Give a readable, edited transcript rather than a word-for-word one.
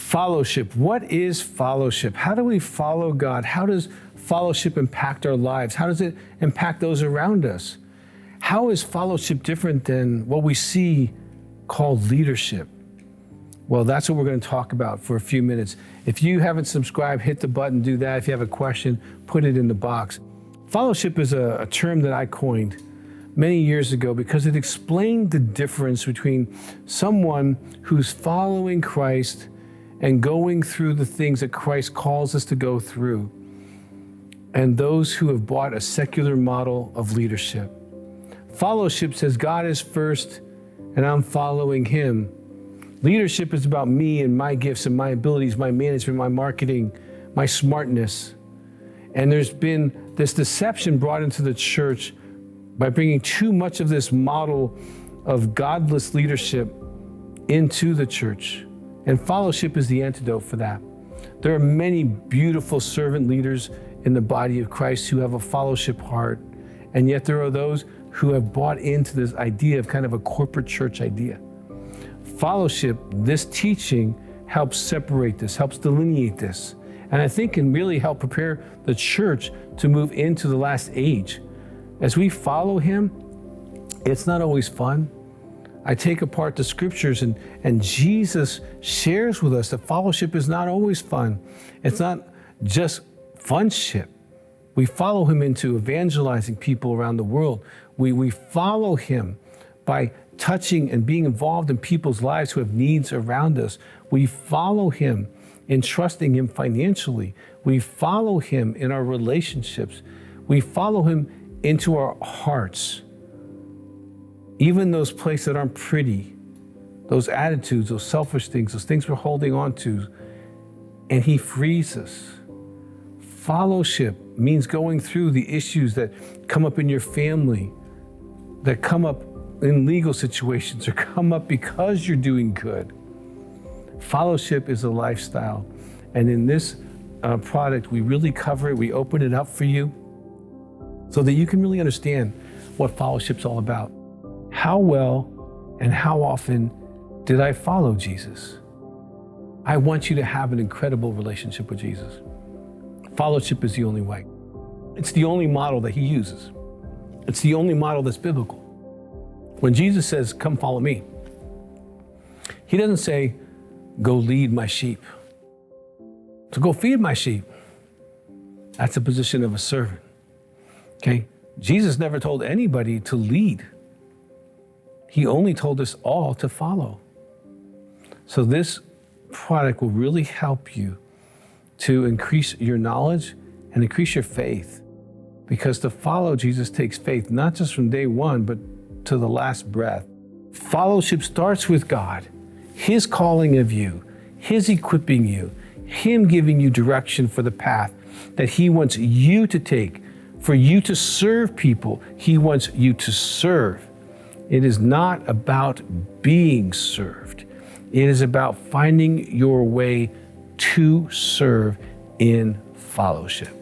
Fellowship. What is fellowship? How do we follow God? How does fellowship impact our lives? How does it impact those around us? How is fellowship different than what we see called leadership? Well, that's what we're going to talk about for a few minutes. If you haven't subscribed, hit the button, do that. If you have a question, put it in the box. Fellowship is a term that I coined many years ago because it explained the difference between someone who's following Christ and going through the things that Christ calls us to go through, and those who have bought a secular model of leadership. Fellowship says God is first and I'm following him. Leadership is about me and my gifts and my abilities, my management, my marketing, my smartness. And there's been this deception brought into the church by bringing too much of this model of godless leadership into the church. And fellowship is the antidote for that. There are many beautiful servant leaders in the body of Christ who have a fellowship heart. And yet there are those who have bought into this idea of kind of a corporate church idea. Fellowship, this teaching, helps separate this, helps delineate this, and I think can really help prepare the church to move into the last age. As we follow him, it's not always fun. I take apart the scriptures and Jesus shares with us that fellowship is not always fun. It's not just funship. We follow him into evangelizing people around the world. We follow him by touching and being involved in people's lives who have needs around us. We follow him in trusting him financially. We follow him in our relationships. We follow him into our hearts. Even those places that aren't pretty, those attitudes, those selfish things, those things we're holding on to, and he frees us. Fellowship means going through the issues that come up in your family, that come up in legal situations, or come up because you're doing good. Fellowship is a lifestyle. And in this product, we really cover it. We open it up for you so that you can really understand what fellowship's all about. How well and how often did I follow Jesus? I want you to have an incredible relationship with Jesus. Fellowship is the only way. It's the only model that he uses. It's the only model that's biblical. When Jesus says, come follow me, he doesn't say, go lead my sheep. So go feed my sheep. That's a position of a servant. Okay? Jesus never told anybody to lead. He only told us all to follow. So this product will really help you to increase your knowledge and increase your faith. Because to follow Jesus takes faith, not just from day one, but to the last breath. Fellowship starts with God, his calling of you, his equipping you, him giving you direction for the path that he wants you to take. For you to serve people, he wants you to serve. It is not about being served. It is about finding your way to serve in fellowship.